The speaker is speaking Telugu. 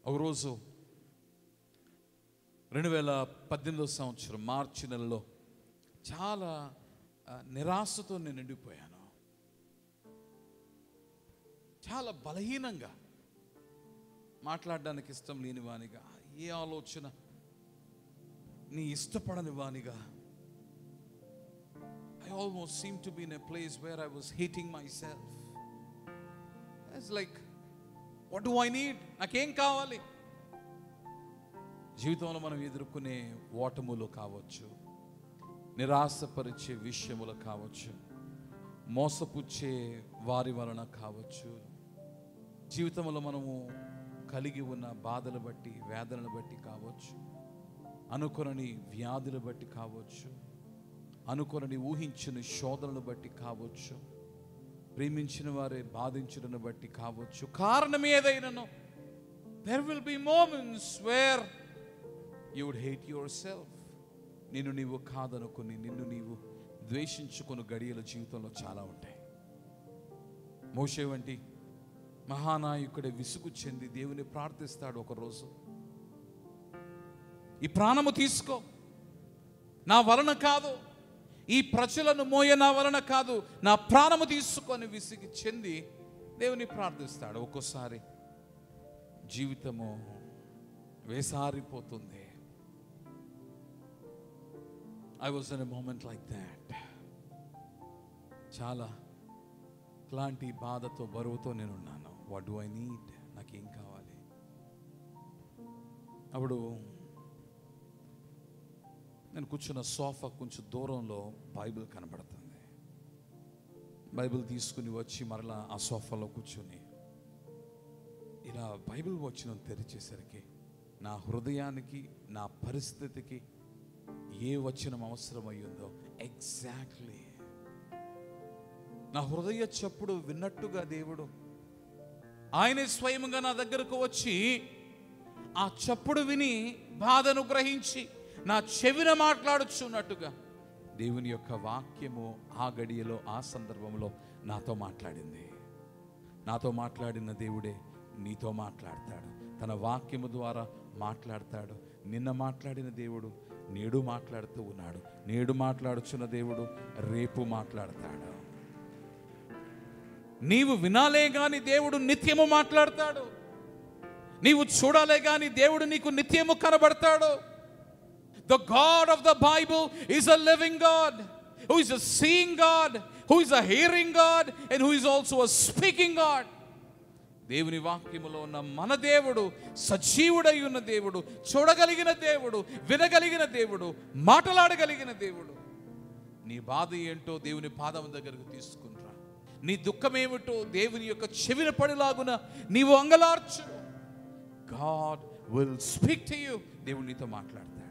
ఒకరోజు 2018 సంవత్సరం మార్చి నెలలో చాలా నిరాశతో నేను నిండిపోయాను. చాలా బలహీనంగా, మాట్లాడడానికి ఇష్టం లేని వానిగా, ఏ ఆలోచన నీ ఇష్టపడని వానిగా, I almost seemed to be in a place where I was hating myself. It's like, what do I need? నాకేం కావాలి? జీవితంలో మనం ఎదుర్కొనే ఓటములు కావచ్చు, నిరాశపరిచే విషయములు కావచ్చు, మోసపుచ్చే వారి వలన కావచ్చు, జీవితంలో మనము కలిగి ఉన్న బాధలు బట్టి, వేదనలు బట్టి కావచ్చు, అనుకొనని వ్యాధులు బట్టి కావచ్చు, అనుకొనని ఊహించిన శోధనలు బట్టి కావచ్చు, ప్రేమించిన వారే బాధించడం బట్టి కావచ్చు. కారణం ఏదైనానో, there will be moments where you would hate yourself. నిన్ను నీవు కాదనుకుని, నిన్ను నీవు ద్వేషించుకుని గడియల జీవితంలో చాలా ఉంటాయి. మోషే వంటి మహానాయకుడే విసుగు చెంది దేవుని ప్రార్థిస్తాడు. ఒకరోజు, ఈ ప్రాణము తీసుకో, నా వలన కాదు, ఈ ప్రజలను మోయ నా వలన కాదు, నా ప్రాణము తీసుకొని విసిగి చెంది దేవుని ప్రార్థిస్తాడు. ఒక్కోసారి జీవితము వేసారిపోతుంది. I was in a moment like that. చాలా ఇట్లాంటి బాధతో, బరువుతో నేనున్నాను. What do I need? నాకేం కావాలి? అప్పుడు నేను కూర్చున్న సోఫా కొంచెం దూరంలో బైబిల్ కనబడుతుంది. బైబిల్ తీసుకుని వచ్చి మరలా ఆ సోఫాలో కూర్చొని ఇలా బైబిల్ వచనం తెరిచేసరికి నా హృదయానికి, నా పరిస్థితికి ఏ వచనం అవసరమయ్యిందో ఎగ్జాక్ట్లీ నా హృదయ చప్పుడు విన్నట్టుగా దేవుడు ఆయనే స్వయంగా నా దగ్గరకు వచ్చి ఆ చప్పుడు విని బాధను గ్రహించి నా చెవిన మాట్లాడుచున్నట్టుగా దేవుని యొక్క వాక్యము ఆ గడియలో, ఆ సందర్భంలో నాతో మాట్లాడింది. నాతో మాట్లాడిన దేవుడే నీతో మాట్లాడతాడు. తన వాక్యము ద్వారా మాట్లాడతాడు. నిన్న మాట్లాడిన దేవుడు నేడు మాట్లాడుతూ ఉన్నాడు. నేడు మాట్లాడుచున్న దేవుడు రేపు మాట్లాడతాడు. నీవు వినాలే గాని దేవుడు నిత్యము మాట్లాడతాడు. నీవు చూడాలే గాని దేవుడు నీకు నిత్యము కనబడతాడు. The God of the Bible is a living God, who is a seeing God, who is a hearing God, and who is also a speaking God. దేవుని వాక్యములో ఉన్న మన దేవుడు సజీవుడై ఉన్న దేవుడు, చూడగలిగిన దేవుడు, వినగలిగిన దేవుడు, మాట్లాడగలిగిన దేవుడు. నీ బాధ ఏంటో దేవుని పాదం దగ్గరకు తీసుకునిరా. నీ దుఃఖం ఏమిటో దేవుని యొక్క చెవిన పడిలాగున నీవు అంగలార్చు. God will speak to you. దేవుడు నీతో మాట్లాడతాడు.